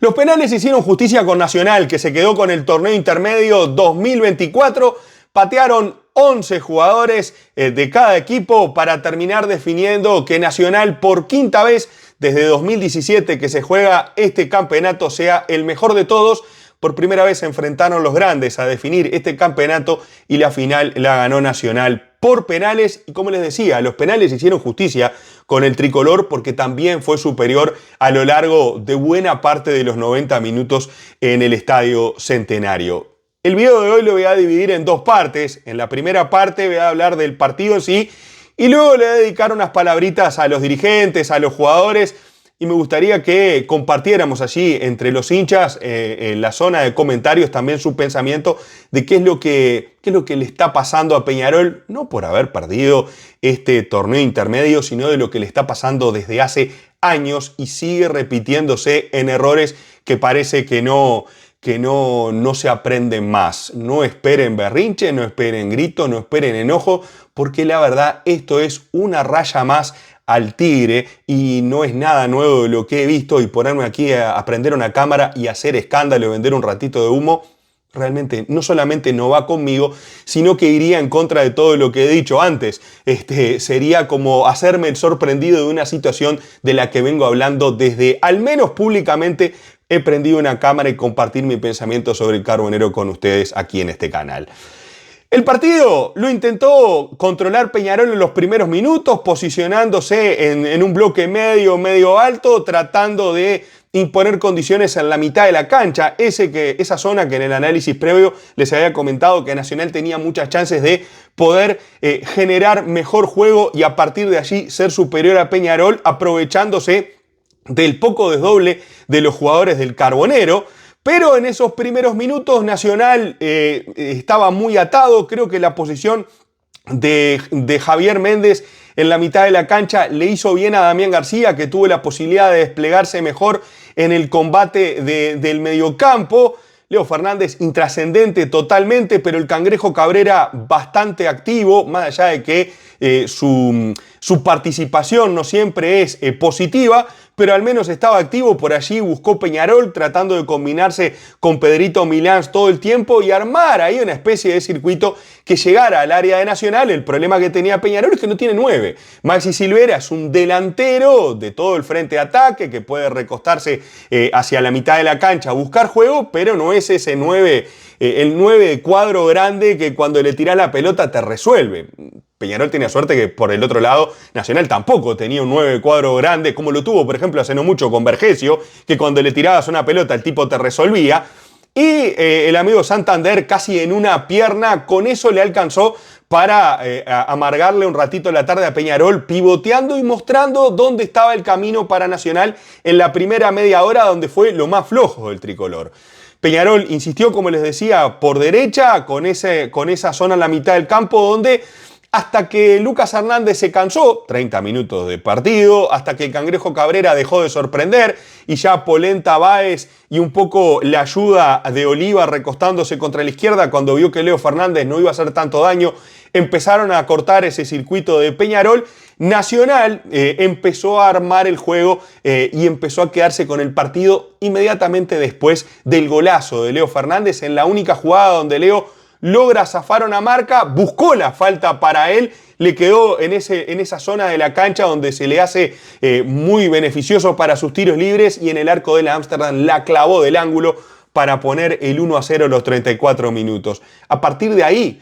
Los penales hicieron justicia con Nacional, que se quedó con el torneo intermedio 2024. Patearon 11 jugadores de cada equipo para terminar definiendo que Nacional, por quinta vez desde 2017 que se juega este campeonato, sea el mejor de todos. Por primera vez se enfrentaron los grandes a definir este campeonato y la final la ganó Nacional por penales. Y como les decía, los penales hicieron justicia con el tricolor porque también fue superior a lo largo de buena parte de los 90 minutos en el Estadio Centenario. El video de hoy lo voy a dividir en dos partes. En la primera parte voy a hablar del partido en sí y luego le voy a dedicar unas palabritas a los dirigentes, a los jugadores. Y me gustaría que compartiéramos allí entre los hinchas en la zona de comentarios también su pensamiento de qué es lo que le está pasando a Peñarol, no por haber perdido este torneo intermedio, sino de lo que le está pasando desde hace años y sigue repitiéndose en errores que parece que no se aprenden más. No esperen berrinche, no esperen grito, no esperen enojo, porque la verdad esto es una raya más al tigre y no es nada nuevo de lo que he visto, y ponerme aquí a prender una cámara y hacer escándalo y vender un ratito de humo, realmente no solamente no va conmigo, sino que iría en contra de todo lo que he dicho antes. Sería como hacerme el sorprendido de una situación de la que vengo hablando desde, al menos públicamente, he prendido una cámara y compartir mi pensamiento sobre el Carbonero con ustedes aquí en este canal. El partido lo intentó controlar Peñarol en los primeros minutos, posicionándose en un bloque medio alto, tratando de imponer condiciones en la mitad de la cancha. Esa zona que en el análisis previo les había comentado que Nacional tenía muchas chances de poder generar mejor juego y a partir de allí ser superior a Peñarol, aprovechándose del poco desdoble de los jugadores del Carbonero. Pero en esos primeros minutos Nacional estaba muy atado. Creo que la posición de Javier Méndez en la mitad de la cancha le hizo bien a Damián García, que tuvo la posibilidad de desplegarse mejor en el combate del mediocampo. Leo Fernández intrascendente totalmente, pero el Cangrejo Cabrera bastante activo, más allá de que su participación no siempre es positiva, pero al menos estaba activo por allí, buscó Peñarol tratando de combinarse con Pedrito Milán todo el tiempo y armar ahí una especie de circuito que llegara al área de Nacional. El problema que tenía Peñarol es que no tiene 9. Maxi Silvera es un delantero de todo el frente de ataque que puede recostarse hacia la mitad de la cancha a buscar juego, pero no es ese 9, el 9 de cuadro grande que cuando le tirás la pelota te resuelve. Peñarol tenía suerte que por el otro lado Nacional tampoco tenía un 9 de cuadro grande, como lo tuvo por ejemplo hace no mucho con Vergesio, que cuando le tirabas una pelota el tipo te resolvía. Y el amigo Santander casi en una pierna, con eso le alcanzó para amargarle un ratito la tarde a Peñarol, pivoteando y mostrando dónde estaba el camino para Nacional en la primera media hora, donde fue lo más flojo del tricolor. Peñarol insistió, como les decía, por derecha, con esa zona en la mitad del campo, donde hasta que Lucas Hernández se cansó, 30 minutos de partido, hasta que el Cangrejo Cabrera dejó de sorprender y ya Polenta, Báez y un poco la ayuda de Oliva recostándose contra la izquierda cuando vio que Leo Fernández no iba a hacer tanto daño, empezaron a cortar ese circuito de Peñarol. Nacional empezó a armar el juego y empezó a quedarse con el partido inmediatamente después del golazo de Leo Fernández, en la única jugada donde Leo logra zafar una marca, buscó la falta para él, le quedó en esa zona de la cancha donde se le hace muy beneficioso para sus tiros libres, y en el arco de la Ámsterdam la clavó del ángulo para poner el 1-0 a los 34 minutos. A partir de ahí,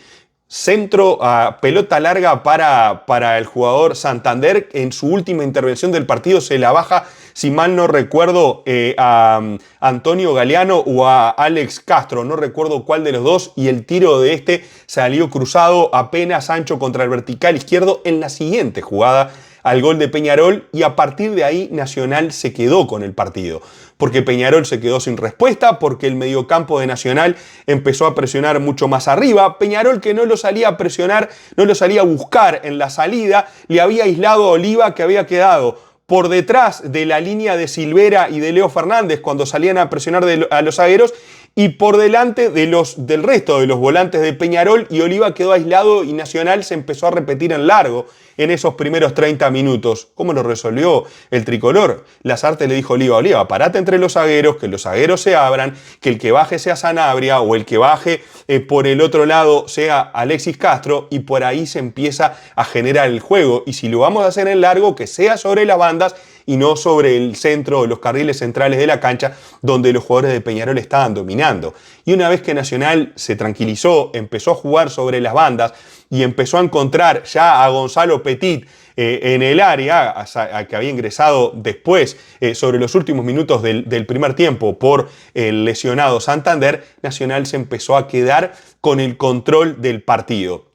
centro a pelota larga para el jugador Santander. En su última intervención del partido se la baja, si mal no recuerdo, a Antonio Galeano o a Alex Castro, no recuerdo cuál de los dos, y el tiro de salió cruzado apenas ancho contra el vertical izquierdo en la siguiente jugada al gol de Peñarol, y a partir de ahí Nacional se quedó con el partido. Porque Peñarol se quedó sin respuesta, porque el mediocampo de Nacional empezó a presionar mucho más arriba. Peñarol, que no lo salía a presionar, no lo salía a buscar en la salida, le había aislado a Oliva, que había quedado por detrás de la línea de Silvera y de Leo Fernández cuando salían a presionar a los zagueros, y por delante del resto de los volantes de Peñarol, y Oliva quedó aislado y Nacional se empezó a repetir en largo en esos primeros 30 minutos. ¿Cómo lo resolvió el tricolor? Lasarte le dijo a Oliva: Oliva, parate entre los zagueros, que los zagueros se abran, que el que baje sea Sanabria o el que baje por el otro lado sea Alexis Castro, y por ahí se empieza a generar el juego. Y si lo vamos a hacer en largo, que sea sobre las bandas y no sobre el centro o los carriles centrales de la cancha, donde los jugadores de Peñarol estaban dominando. Y una vez que Nacional se tranquilizó, empezó a jugar sobre las bandas y empezó a encontrar ya a Gonzalo Petit en el área, a que había ingresado después, sobre los últimos minutos del primer tiempo, por el lesionado Santander, Nacional se empezó a quedar con el control del partido.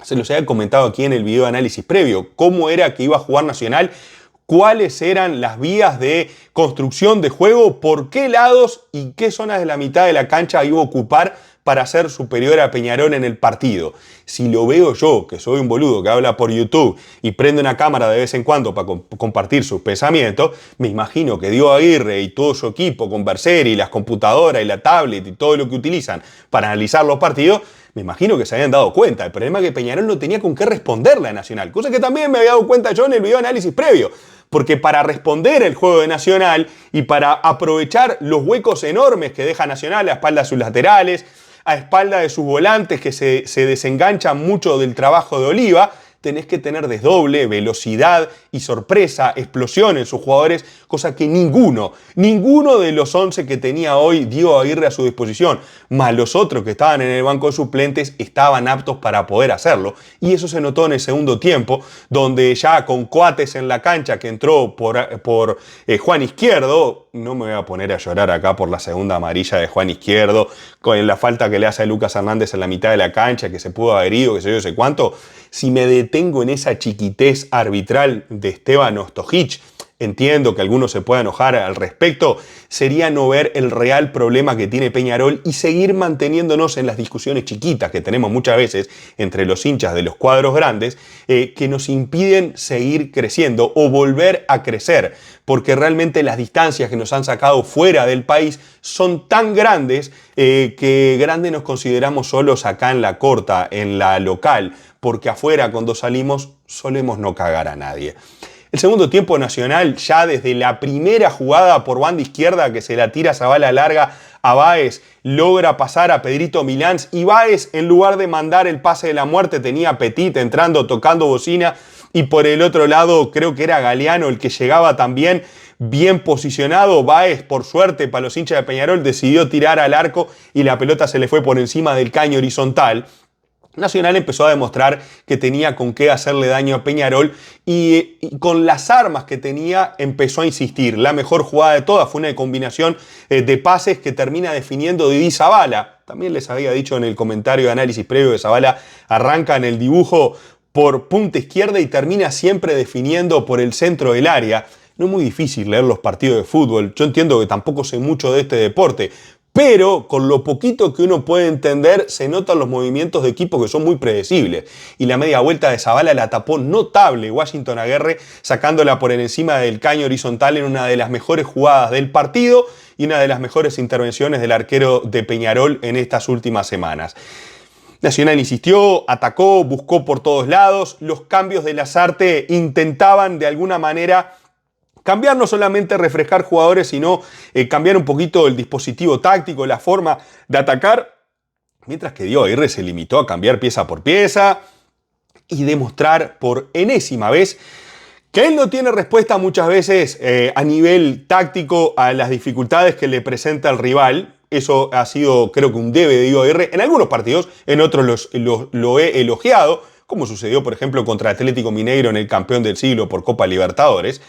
Se los había comentado aquí en el video de análisis previo, cómo era que iba a jugar Nacional, cuáles eran las vías de construcción de juego, por qué lados y qué zonas de la mitad de la cancha iba a ocupar para ser superior a Peñarol en el partido. Si lo veo yo, que soy un boludo que habla por YouTube y prende una cámara de vez en cuando para compartir sus pensamientos, me imagino que Diego Aguirre y todo su equipo con Berseri y las computadoras y la tablet y todo lo que utilizan para analizar los partidos, me imagino que se habían dado cuenta. El problema es que Peñarol no tenía con qué responderle a Nacional, cosa que también me había dado cuenta yo en el video de análisis previo. Porque para responder el juego de Nacional y para aprovechar los huecos enormes que deja Nacional a espalda de sus laterales, a espalda de sus volantes que se desenganchan mucho del trabajo de Oliva, tenés que tener desdoble, velocidad y sorpresa, explosión en sus jugadores, cosa que ninguno de los 11 que tenía hoy Diego Aguirre a su disposición, más los otros que estaban en el banco de suplentes, estaban aptos para poder hacerlo. Y eso se notó en el segundo tiempo, donde ya con Coates en la cancha, que entró por Juan Izquierdo, no me voy a poner a llorar acá por la segunda amarilla de Juan Izquierdo, con la falta que le hace a Lucas Hernández en la mitad de la cancha, que se pudo haber ido, que sé cuánto. Si me detengo en esa chiquitez arbitral de Esteban Ostojic, entiendo que algunos se puedan enojar al respecto, sería no ver el real problema que tiene Peñarol y seguir manteniéndonos en las discusiones chiquitas que tenemos muchas veces entre los hinchas de los cuadros grandes, que nos impiden seguir creciendo o volver a crecer, porque realmente las distancias que nos han sacado fuera del país son tan grandes que grande nos consideramos solos acá en la corta, en la local, porque afuera cuando salimos solemos no cagar a nadie. El segundo tiempo Nacional, ya desde la primera jugada por banda izquierda que se la tira Zabala larga a Báez, logra pasar a Pedrito Milán, y Báez, en lugar de mandar el pase de la muerte, tenía a Petit entrando, tocando bocina, y por el otro lado creo que era Galeano el que llegaba también bien posicionado. Báez, por suerte para los hinchas de Peñarol, decidió tirar al arco y la pelota se le fue por encima del caño horizontal. Nacional empezó a demostrar que tenía con qué hacerle daño a Peñarol y con las armas que tenía empezó a insistir. La mejor jugada de todas fue una combinación de pases que termina definiendo Didi Zabala. También les había dicho en el comentario de análisis previo que Zabala arranca en el dibujo por punta izquierda y termina siempre definiendo por el centro del área. No es muy difícil leer los partidos de fútbol. Yo entiendo que tampoco sé mucho de este deporte, pero con lo poquito que uno puede entender se notan los movimientos de equipo que son muy predecibles. Y la media vuelta de Zabala la tapó notable Washington Aguirre, sacándola por encima del caño horizontal en una de las mejores jugadas del partido y una de las mejores intervenciones del arquero de Peñarol en estas últimas semanas. Nacional insistió, atacó, buscó por todos lados. Los cambios de Lasarte intentaban de alguna manera cambiar, no solamente refrescar jugadores, sino cambiar un poquito el dispositivo táctico, la forma de atacar, mientras que Diego Aguirre se limitó a cambiar pieza por pieza y demostrar por enésima vez que él no tiene respuesta muchas veces a nivel táctico a las dificultades que le presenta el rival. Eso ha sido, creo que, un debe de Diego Aguirre en algunos partidos, en otros lo he elogiado, como sucedió, por ejemplo, contra Atlético Mineiro en el campeón del siglo por Copa Libertadores.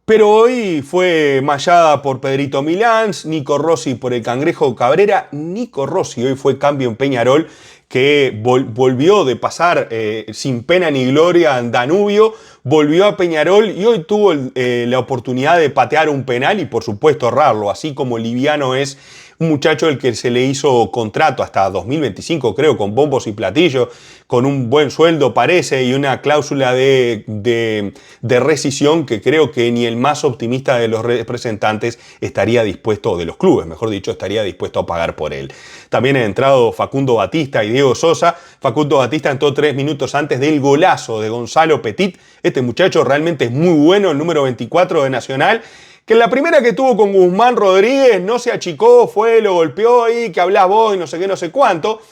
Pero hoy fue mallada por Pedrito Milán, Nico Rossi por el Cangrejo Cabrera. Nico Rossi hoy fue cambio en Peñarol, que volvió de pasar sin pena ni gloria en Danubio volvió a Peñarol y hoy tuvo la oportunidad de patear un penal y por supuesto errarlo, así como liviano es un muchacho el que se le hizo contrato hasta 2025, creo, con bombos y platillos, con un buen sueldo parece y una cláusula de rescisión que creo que ni el más optimista de los representantes estaría dispuesto, de los clubes, mejor dicho, estaría dispuesto a pagar por él. También han entrado Facundo Batista y Diego Sosa. Facundo Batista entró 3 minutos antes del golazo de Gonzalo Petit. Este muchacho realmente es muy bueno, el número 24 de Nacional, que en la primera que tuvo con Guzmán Rodríguez no se achicó, fue, lo golpeó ahí, que hablás vos y no sé qué, no sé cuánto.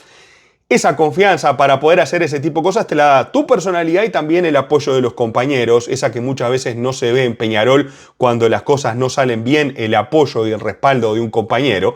Esa confianza para poder hacer ese tipo de cosas te la da tu personalidad y también el apoyo de los compañeros, esa que muchas veces no se ve en Peñarol cuando las cosas no salen bien, el apoyo y el respaldo de un compañero.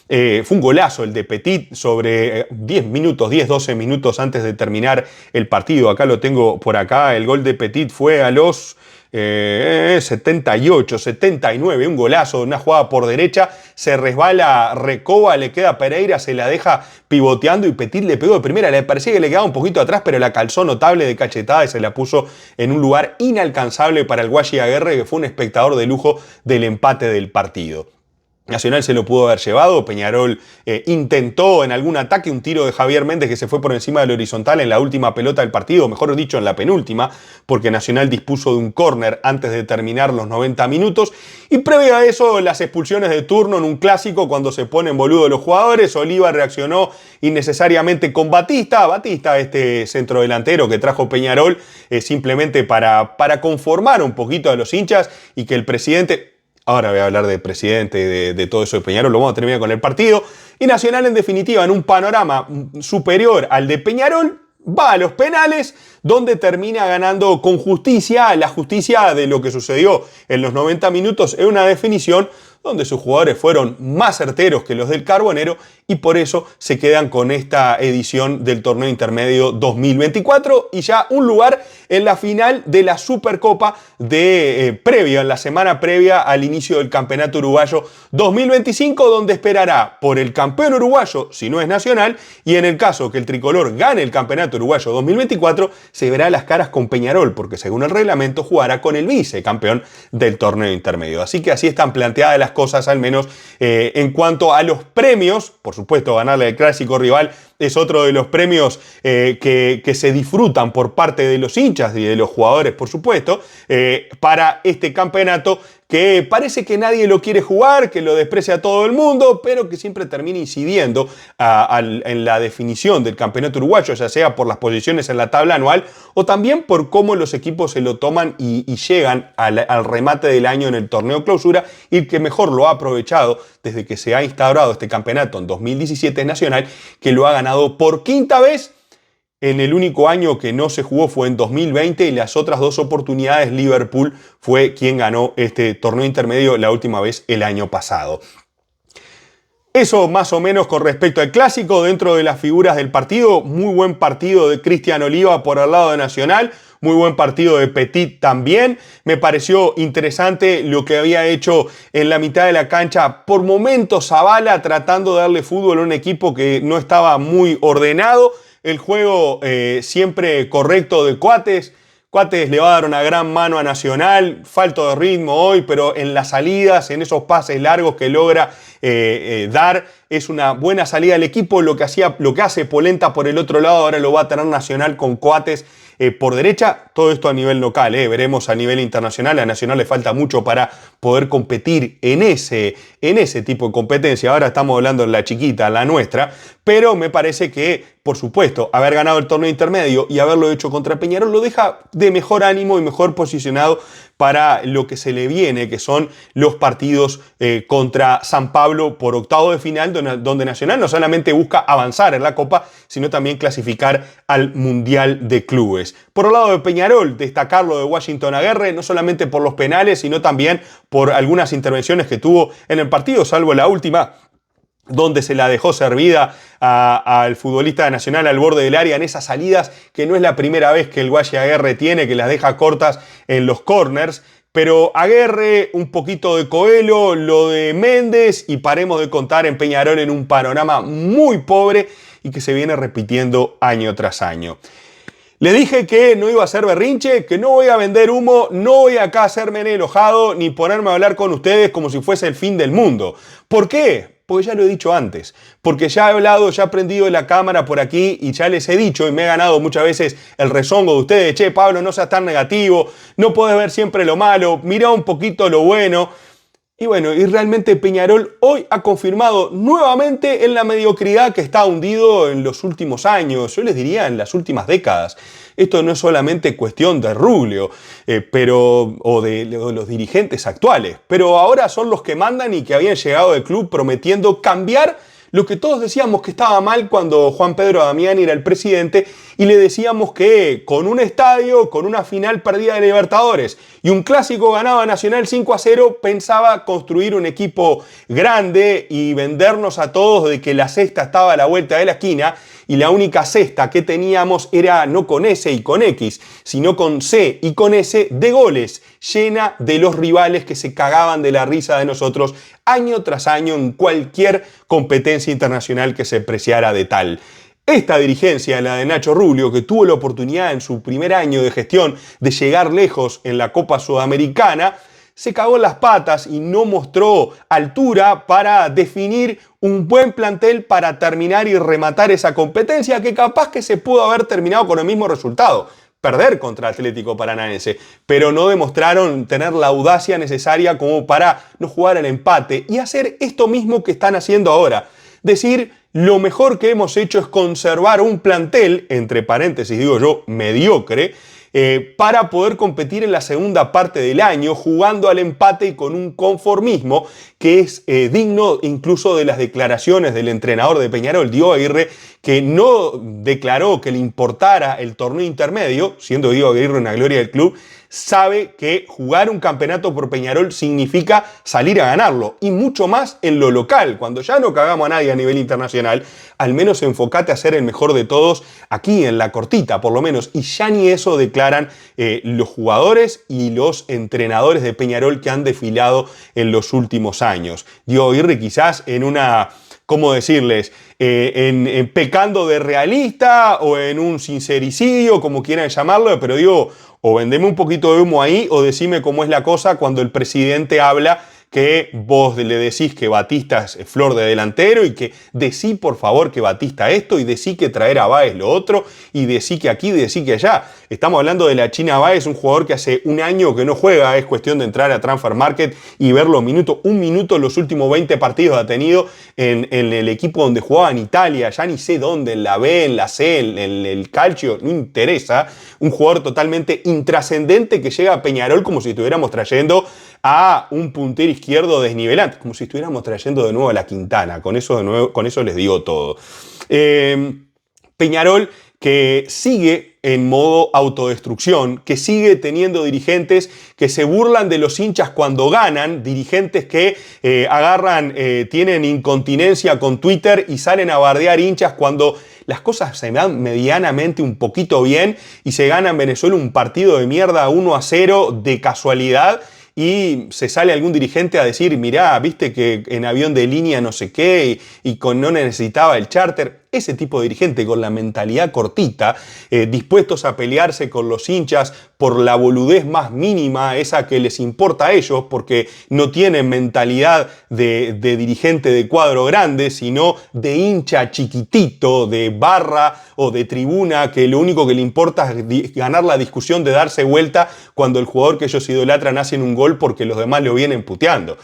Fue un golazo el de Petit sobre 12 minutos antes de terminar el partido. Acá lo tengo por acá, el gol de Petit fue a los 78, 79, un golazo, una jugada por derecha, se resbala Recoba, le queda Pereira, se la deja pivoteando y Petit le pegó de primera, le parecía que le quedaba un poquito atrás, pero la calzó notable de cachetada y se la puso en un lugar inalcanzable para el Guachi Aguerre, que fue un espectador de lujo del empate del partido. Nacional se lo pudo haber llevado, Peñarol intentó en algún ataque un tiro de Javier Méndez que se fue por encima del horizontal en la última pelota del partido, mejor dicho en la penúltima, porque Nacional dispuso de un córner antes de terminar los 90 minutos y previo a eso las expulsiones de turno en un clásico cuando se ponen boludos los jugadores. Oliva reaccionó innecesariamente con Batista, este centrodelantero que trajo Peñarol simplemente para conformar un poquito a los hinchas y que el presidente... Ahora voy a hablar de presidente y de todo eso de Peñarol, lo vamos a terminar con el partido. Y Nacional, en definitiva, en un panorama superior al de Peñarol, va a los penales, donde termina ganando con justicia, la justicia de lo que sucedió en los 90 minutos en una definición donde sus jugadores fueron más certeros que los del Carbonero y por eso se quedan con esta edición del torneo intermedio 2024 y ya un lugar en la final de la Supercopa en la semana previa al inicio del Campeonato Uruguayo 2025, donde esperará por el campeón uruguayo, si no es Nacional, y en el caso que el tricolor gane el Campeonato Uruguayo 2024, se verá las caras con Peñarol, porque según el reglamento jugará con el vicecampeón del torneo intermedio. Así que así están planteadas las cosas, al menos en cuanto a los premios. Por supuesto, ganarle al clásico rival es otro de los premios que se disfrutan por parte de los hinchas y de los jugadores, por supuesto, para este campeonato que parece que nadie lo quiere jugar, que lo desprecia a todo el mundo, pero que siempre termina incidiendo en la definición del campeonato uruguayo, ya sea por las posiciones en la tabla anual o también por cómo los equipos se lo toman y llegan al remate del año en el torneo clausura, y el que mejor lo ha aprovechado desde que se ha instaurado este campeonato en 2017 es Nacional, que lo ha ganado por quinta vez. En el único año que no se jugó fue en 2020 y las otras 2 oportunidades Liverpool fue quien ganó este torneo intermedio la última vez el año pasado. Eso más o menos con respecto al clásico. Dentro de las figuras del partido, muy buen partido de Cristian Oliva por el lado de Nacional, muy buen partido de Petit también. Me pareció interesante lo que había hecho en la mitad de la cancha por momentos Zavala, tratando de darle fútbol a un equipo que no estaba muy ordenado. El juego siempre correcto de Coates. Coates le va a dar una gran mano a Nacional, falto de ritmo hoy, pero en las salidas, en esos pases largos que logra dar, es una buena salida del equipo. Lo que hace Polenta por el otro lado, ahora lo va a tener Nacional con Coates por derecha. Todo esto a nivel local, veremos a nivel internacional. A Nacional le falta mucho para poder competir en ese tipo de competencia. Ahora estamos hablando en la chiquita, la nuestra, pero me parece que, por supuesto, haber ganado el torneo intermedio y haberlo hecho contra Peñarol lo deja de mejor ánimo y mejor posicionado para lo que se le viene, que son los partidos contra San Pablo por octavo de final, donde Nacional no solamente busca avanzar en la Copa, sino también clasificar al Mundial de Clubes. Por el lado de Peñarol, destacar lo de Washington Aguerre, no solamente por los penales, sino también por algunas intervenciones que tuvo en el partido, salvo la última, donde se la dejó servida al futbolista de Nacional al borde del área en esas salidas que no es la primera vez que el Guachi Aguerre tiene, que las deja cortas en los corners. Pero Aguerre, un poquito de Coelho, lo de Méndez y paremos de contar en Peñarol en un panorama muy pobre y que se viene repitiendo año tras año. Le dije que no iba a hacer berrinche, que no voy a vender humo, no voy acá a hacerme enojado ni ponerme a hablar con ustedes como si fuese el fin del mundo. ¿Por qué? Porque ya lo he dicho antes, porque ya he hablado, ya he prendido la cámara por aquí y ya les he dicho y me he ganado muchas veces el rezongo de ustedes. Che, Pablo, no seas tan negativo, no podés ver siempre lo malo, mirá un poquito lo bueno. Y bueno, y realmente Peñarol hoy ha confirmado nuevamente en la mediocridad que está hundido en los últimos años, yo les diría en las últimas décadas. Esto no es solamente cuestión de Ruglio o de los dirigentes actuales, pero ahora son los que mandan y que habían llegado al club prometiendo cambiar lo que todos decíamos que estaba mal cuando Juan Pedro Damiani era el presidente y le decíamos que con un estadio, con una final perdida de Libertadores y un clásico ganado a Nacional 5-0, pensaba construir un equipo grande y vendernos a todos de que la cesta estaba a la vuelta de la esquina y la única cesta que teníamos era no con S y con X, sino con C y con S de goles, llena de los rivales que se cagaban de la risa de nosotros año tras año en cualquier competencia internacional que se preciara de tal. Esta dirigencia, la de Nacho Ruglio, que tuvo la oportunidad en su primer año de gestión de llegar lejos en la Copa Sudamericana, se cagó en las patas y no mostró altura para definir un buen plantel para terminar y rematar esa competencia que capaz que se pudo haber terminado con el mismo resultado, perder contra Atlético Paranaense, pero no demostraron tener la audacia necesaria como para no jugar al empate y hacer esto mismo que están haciendo ahora. Decir, lo mejor que hemos hecho es conservar un plantel, entre paréntesis digo yo, mediocre, para poder competir en la segunda parte del año jugando al empate y con un conformismo que es digno incluso de las declaraciones del entrenador de Peñarol, Diego Aguirre, que no declaró que le importara el torneo intermedio, siendo Diego Aguirre una gloria del club, sabe que jugar un campeonato por Peñarol significa salir a ganarlo, y mucho más en lo local. Cuando ya no cagamos a nadie a nivel internacional, al menos enfocate a ser el mejor de todos aquí en la cortita, por lo menos, y ya ni eso declaran los jugadores y los entrenadores de Peñarol que han desfilado en los últimos años. Diego Aguirre quizás en una... ¿Cómo decirles? En pecando de realista o en un sincericidio, como quieran llamarlo, pero digo, o vendeme un poquito de humo ahí o decime cómo es la cosa cuando el presidente habla que vos le decís que Batista es flor de delantero y que decí por favor que Batista esto y decí que traer a Báez lo otro y decí que aquí, decí que allá. Estamos hablando de la China Báez, un jugador que hace un año que no juega, es cuestión de entrar a Transfer Market y verlo un minuto en los últimos 20 partidos ha tenido en el equipo donde jugaba en Italia, ya ni sé dónde, en la B, en la C, en el Calcio, no interesa. Un jugador totalmente intrascendente que llega a Peñarol como si estuviéramos trayendo a un puntero izquierdo desnivelante, como si estuviéramos trayendo de nuevo a la Quintana. Con eso les digo todo. Peñarol que sigue en modo autodestrucción, que sigue teniendo dirigentes que se burlan de los hinchas cuando ganan, dirigentes que tienen incontinencia con Twitter y salen a bardear hinchas cuando las cosas se dan medianamente un poquito bien y se gana en Venezuela un partido de mierda 1-0 de casualidad. Y se sale algún dirigente a decir, mirá, viste que en avión de línea no sé qué y no necesitaba el charter. Ese tipo de dirigente con la mentalidad cortita, dispuestos a pelearse con los hinchas por la boludez más mínima, esa que les importa a ellos, porque no tienen mentalidad de dirigente de cuadro grande, sino de hincha chiquitito, de barra o de tribuna, que lo único que le importa es ganar la discusión de darse vuelta cuando el jugador que ellos idolatran hace un gol porque los demás lo vienen puteando.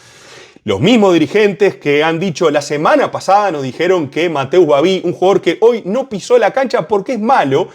Los mismos dirigentes que han dicho la semana pasada nos dijeron que Mateus Baví, un jugador que hoy no pisó la cancha porque es malo,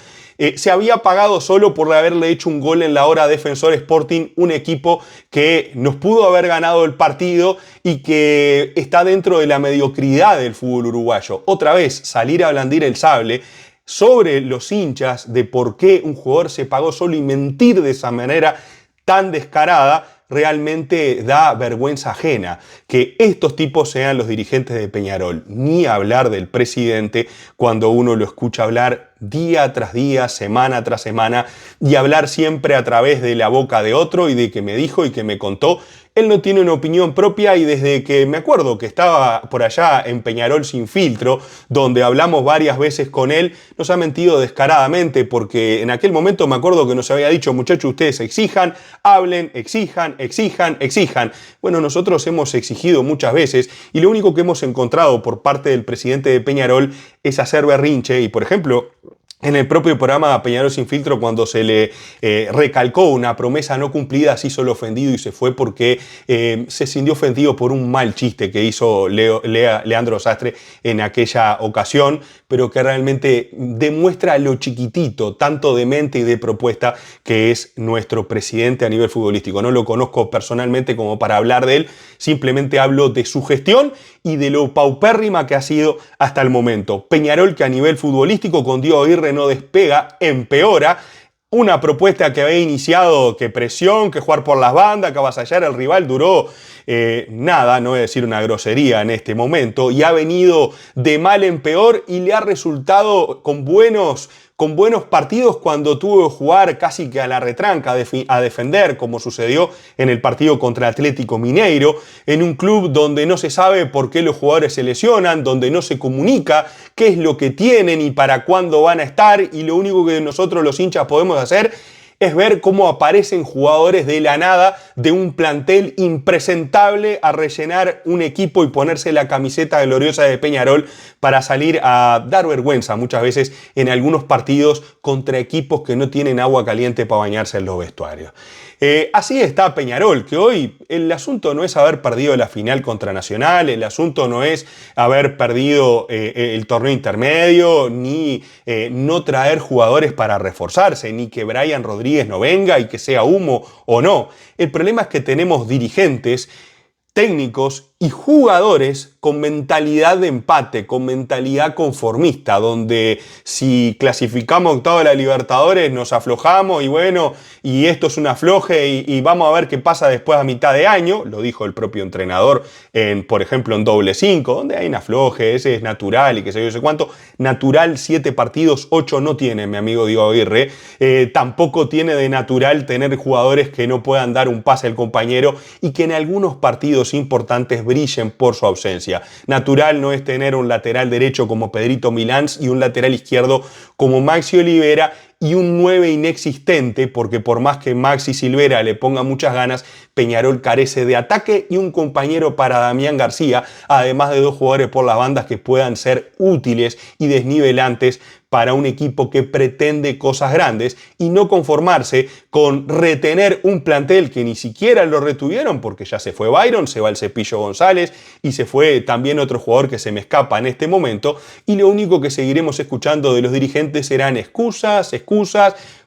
se había pagado solo por haberle hecho un gol en la hora Defensor Sporting, un equipo que nos pudo haber ganado el partido y que está dentro de la mediocridad del fútbol uruguayo. Otra vez, salir a blandir el sable sobre los hinchas de por qué un jugador se pagó solo y mentir de esa manera tan descarada, realmente da vergüenza ajena que estos tipos sean los dirigentes de Peñarol. Ni hablar del presidente cuando uno lo escucha hablar día tras día, semana tras semana, y hablar siempre a través de la boca de otro y de que me dijo y que me contó. Él no tiene una opinión propia y desde que me acuerdo que estaba por allá en Peñarol Sin Filtro, donde hablamos varias veces con él, nos ha mentido descaradamente porque en aquel momento me acuerdo que nos había dicho: muchachos, ustedes exijan, hablen, exijan, exijan, exijan. Bueno, nosotros hemos exigido muchas veces y lo único que hemos encontrado por parte del presidente de Peñarol es hacer berrinche y, por ejemplo, en el propio programa Peñarol Sin Filtro, cuando se le recalcó una promesa no cumplida, se hizo el ofendido y se fue porque se sintió ofendido por un mal chiste que hizo Leandro Sastre en aquella ocasión, pero que realmente demuestra lo chiquitito, tanto de mente y de propuesta, que es nuestro presidente a nivel futbolístico. No lo conozco personalmente como para hablar de él, simplemente hablo de su gestión y de lo paupérrima que ha sido hasta el momento. Peñarol, que a nivel futbolístico con Diego Aguirre no despega, empeora. Una propuesta que había iniciado, que presión, que jugar por las bandas, que avasallar al rival, duró nada, no voy a decir una grosería en este momento, y ha venido de mal en peor y le ha resultado con buenos partidos cuando tuvo que jugar casi que a la retranca, a defender, como sucedió en el partido contra Atlético Mineiro, en un club donde no se sabe por qué los jugadores se lesionan, donde no se comunica qué es lo que tienen y para cuándo van a estar, y lo único que nosotros los hinchas podemos hacer es ver cómo aparecen jugadores de la nada de un plantel impresentable a rellenar un equipo y ponerse la camiseta gloriosa de Peñarol para salir a dar vergüenza muchas veces en algunos partidos contra equipos que no tienen agua caliente para bañarse en los vestuarios. Así está Peñarol, que hoy el asunto no es haber perdido la final contra Nacional, el asunto no es haber perdido el torneo intermedio, ni no traer jugadores para reforzarse, ni que Brian Rodríguez no venga y que sea humo o no. El problema es que tenemos dirigentes, técnicos y jugadores con mentalidad de empate, con mentalidad conformista, donde si clasificamos octavo de la Libertadores nos aflojamos y bueno, y esto es un afloje y vamos a ver qué pasa después a mitad de año, lo dijo el propio entrenador, por ejemplo en doble 5, donde hay un afloje, ese es natural y qué sé yo, sé cuánto. Natural 7 partidos, 8 no tiene mi amigo Diego Aguirre, tampoco tiene de natural tener jugadores que no puedan dar un pase al compañero y que en algunos partidos importantes brillen por su ausencia. Natural no es tener un lateral derecho como Pedrito Milán y un lateral izquierdo como Maxi Olivera y un 9 inexistente, porque por más que Maxi Silvera le ponga muchas ganas, Peñarol carece de ataque y un compañero para Damián García, además de 2 jugadores por las bandas que puedan ser útiles y desnivelantes para un equipo que pretende cosas grandes y no conformarse con retener un plantel que ni siquiera lo retuvieron, porque ya se fue Byron, se va el Cepillo González y se fue también otro jugador que se me escapa en este momento, y lo único que seguiremos escuchando de los dirigentes serán excusas,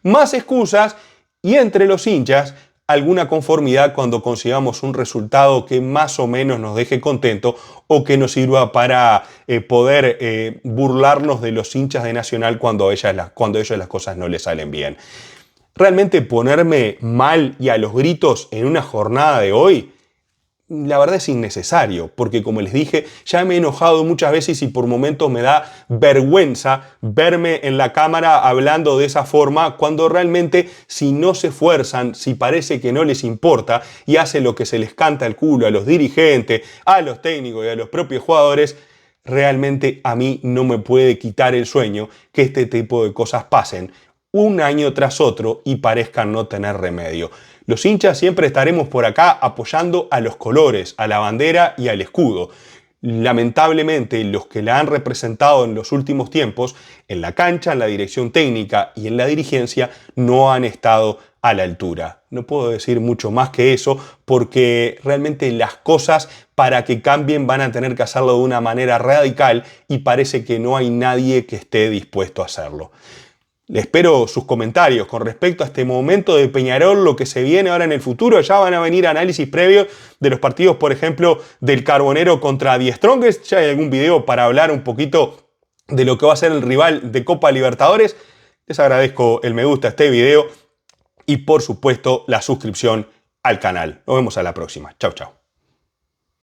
más excusas, y entre los hinchas alguna conformidad cuando consigamos un resultado que más o menos nos deje contento o que nos sirva para poder burlarnos de los hinchas de Nacional cuando ellos las cosas no les salen bien. Realmente ponerme mal y a los gritos en una jornada de hoy, la verdad es innecesario, porque como les dije, ya me he enojado muchas veces y por momentos me da vergüenza verme en la cámara hablando de esa forma, cuando realmente si no se esfuerzan, si parece que no les importa y hacen lo que se les canta el culo a los dirigentes, a los técnicos y a los propios jugadores, realmente a mí no me puede quitar el sueño que este tipo de cosas pasen un año tras otro y parezcan no tener remedio. Los hinchas siempre estaremos por acá apoyando a los colores, a la bandera y al escudo. Lamentablemente, los que la han representado en los últimos tiempos, en la cancha, en la dirección técnica y en la dirigencia, no han estado a la altura. No puedo decir mucho más que eso, porque realmente las cosas para que cambien van a tener que hacerlo de una manera radical y parece que no hay nadie que esté dispuesto a hacerlo. Le espero sus comentarios con respecto a este momento de Peñarol, lo que se viene ahora en el futuro. Ya van a venir análisis previos de los partidos, por ejemplo, del Carbonero contra Die Strongest. Ya hay algún video para hablar un poquito de lo que va a ser el rival de Copa Libertadores. Les agradezco el me gusta a este video y, por supuesto, la suscripción al canal. Nos vemos a la próxima. Chau, chau.